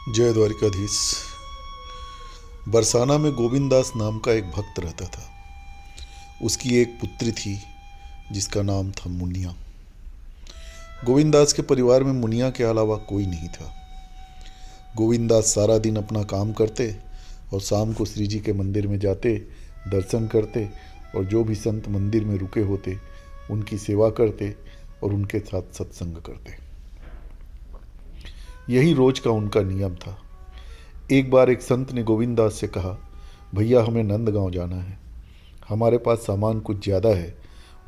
जय द्वारिकाधीश। बरसाना में गोविंददास नाम का एक भक्त रहता था। उसकी एक पुत्री थी जिसका नाम था मुनिया। गोविंददास के परिवार में मुनिया के अलावा कोई नहीं था। गोविंददास सारा दिन अपना काम करते और शाम को श्री जी के मंदिर में जाते, दर्शन करते और जो भी संत मंदिर में रुके होते उनकी सेवा करते और उनके साथ सत्संग करते। यही रोज का उनका नियम था। एक बार एक संत ने गोविंददास से कहा, भैया हमें नंदगांव जाना है, हमारे पास सामान कुछ ज़्यादा है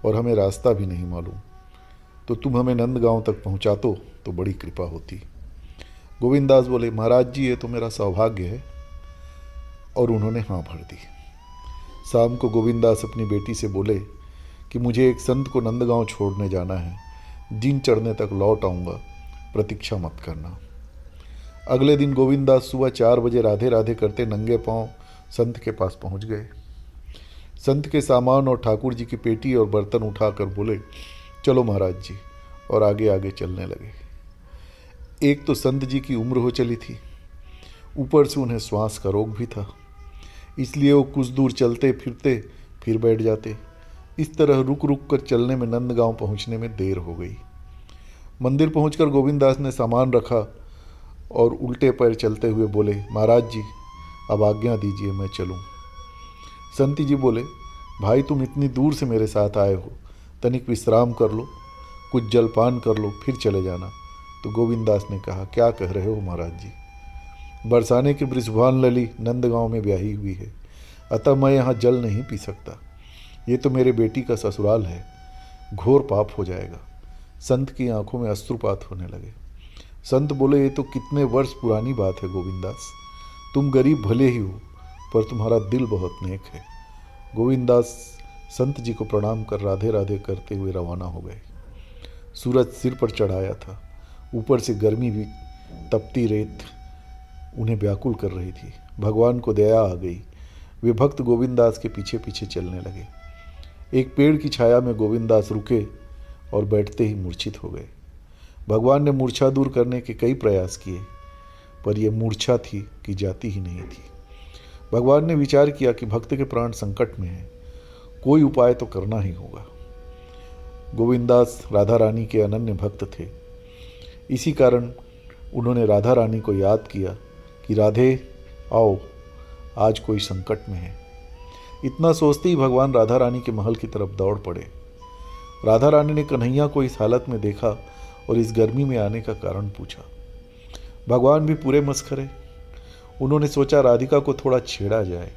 और हमें रास्ता भी नहीं मालूम, तो तुम हमें नंदगांव तक पहुंचा दो तो बड़ी कृपा होती। गोविंददास बोले, महाराज जी ये तो मेरा सौभाग्य है, और उन्होंने हाँ भर दी। शाम को गोविंददास अपनी बेटी से बोले कि मुझे एक संत को नंदगांव छोड़ने जाना है, दिन चढ़ने तक लौट आऊँगा, प्रतीक्षा मत करना। अगले दिन गोविंददास सुबह 4 बजे राधे राधे करते नंगे पांव संत के पास पहुंच गए। संत के सामान और ठाकुर जी की पेटी और बर्तन उठाकर बोले, चलो महाराज जी, और आगे आगे चलने लगे। एक तो संत जी की उम्र हो चली थी, ऊपर से उन्हें श्वास का रोग भी था, इसलिए वो कुछ दूर चलते फिरते फिर बैठ जाते। इस तरह रुक रुक कर चलने में नंदगांव पहुंचने में देर हो गई। मंदिर पहुंचकर गोविंददास ने सामान रखा और उल्टे पैर चलते हुए बोले, महाराज जी अब आज्ञा दीजिए, मैं चलूं। संत जी बोले, भाई तुम इतनी दूर से मेरे साथ आए हो, तनिक विश्राम कर लो, कुछ जलपान कर लो, फिर चले जाना। तो गोविंददास ने कहा, क्या कह रहे हो महाराज जी, बरसाने की बृषभान लली नंदगांव में ब्याही हुई है, अतः मैं यहाँ जल नहीं पी सकता। ये तो मेरे बेटी का ससुराल है, घोर पाप हो जाएगा। संत की आंखों में अश्रुपात होने लगे। संत बोले, ये तो कितने वर्ष पुरानी बात है गोविंददास, तुम गरीब भले ही हो पर तुम्हारा दिल बहुत नेक है। गोविंददास संत जी को प्रणाम कर राधे राधे करते हुए रवाना हो गए। सूरज सिर पर चढ़ाया था, ऊपर से गर्मी भी, तपती रेत उन्हें व्याकुल कर रही थी। भगवान को दया आ गई, वे भक्त गोविंददास के पीछे पीछे चलने लगे। एक पेड़ की छाया में गोविंददास रुके और बैठते ही मूर्छित हो गए। भगवान ने मूर्छा दूर करने के कई प्रयास किए, पर यह मूर्छा थी कि जाती ही नहीं थी। भगवान ने विचार किया कि भक्त के प्राण संकट में हैं, कोई उपाय तो करना ही होगा। गोविंददास राधा रानी के अनन्य भक्त थे, इसी कारण उन्होंने राधा रानी को याद किया कि राधे आओ, आज कोई संकट में है। इतना सोचते ही भगवान राधा रानी के महल की तरफ दौड़ पड़े। राधा रानी ने कन्हैया को इस हालत में देखा और इस गर्मी में आने का कारण पूछा। भगवान भी पूरे मस्खरे। उन्होंने सोचा राधिका को थोड़ा छेड़ा जाए।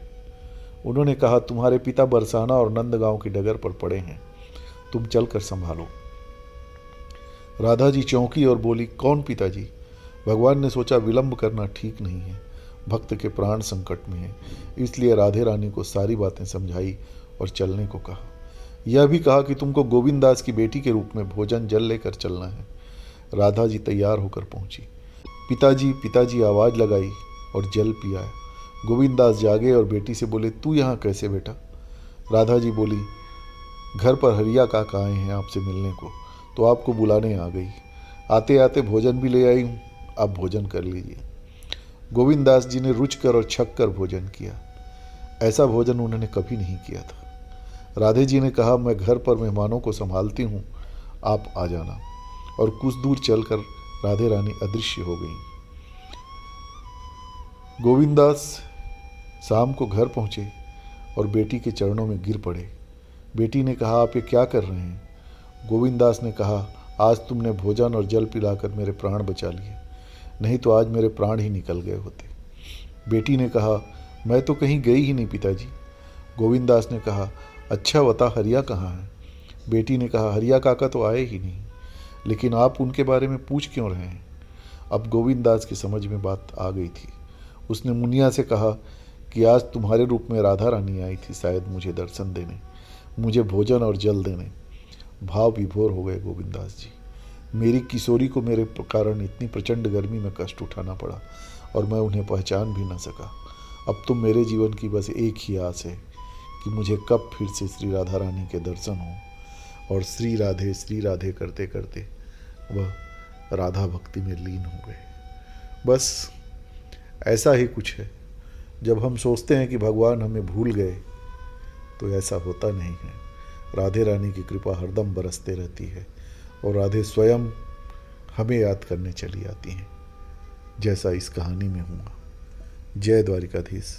उन्होंने कहा, तुम्हारे पिता बरसाना और नंदगांव की डगर पर पड़े हैं, तुम चलकर संभालो। राधा जी चौंकी और बोली, कौन पिताजी? भगवान ने सोचा विलंब करना ठीक नहीं है, भक्त के प्राण संकट में है, इसलिए राधे रानी को सारी बातें समझाई और चलने को कहा। यह भी कहा कि तुमको गोविंददास की बेटी के रूप में भोजन जल लेकर चलना है। राधा जी तैयार होकर पहुंची। पिताजी पिताजी आवाज़ लगाई और जल पिया। गोविंददास जागे और बेटी से बोले, तू यहाँ कैसे बेटा? राधा जी बोली, घर पर हरिया काका आए हैं आपसे मिलने को, तो आपको बुलाने आ गई। आते आते भोजन भी ले आई हूँ, आप भोजन कर लीजिए। गोविंददास जी ने रुच कर और छक कर भोजन किया। ऐसा भोजन उन्होंने कभी नहीं किया था। राधे जी ने कहा, मैं घर पर मेहमानों को संभालती हूँ, आप आ जाना। और कुछ दूर चलकर राधे रानी अदृश्य हो गई। गोविंददास शाम को घर पहुँचे और बेटी के चरणों में गिर पड़े। बेटी ने कहा, आप ये क्या कर रहे हैं? गोविंददास ने कहा, आज तुमने भोजन और जल पिलाकर मेरे प्राण बचा लिए, नहीं तो आज मेरे प्राण ही निकल गए होते। बेटी ने कहा, मैं तो कहीं गई ही नहीं पिताजी। गोविंददास ने कहा, अच्छा बता हरिया कहाँ है? बेटी ने कहा, हरिया काका तो आए ही नहीं, लेकिन आप उनके बारे में पूछ क्यों रहे हैं? अब गोविंददास की समझ में बात आ गई थी। उसने मुनिया से कहा कि आज तुम्हारे रूप में राधा रानी आई थी, शायद मुझे दर्शन देने, मुझे भोजन और जल देने। भाव विभोर हो गए गोविंददास जी। मेरी किशोरी को मेरे कारण इतनी प्रचंड गर्मी में कष्ट उठाना पड़ा और मैं उन्हें पहचान भी न सका। अब तो मेरे जीवन की बस एक ही आस है कि मुझे कब फिर से श्री राधा रानी के दर्शन हो। और श्री राधे करते करते वह राधा भक्ति में लीन हो गए। बस ऐसा ही कुछ है। जब हम सोचते हैं कि भगवान हमें भूल गए तो ऐसा होता नहीं है। राधे रानी की कृपा हरदम बरसते रहती है और राधे स्वयं हमें याद करने चली आती हैं, जैसा इस कहानी में हुआ। जय द्वारिकाधीश।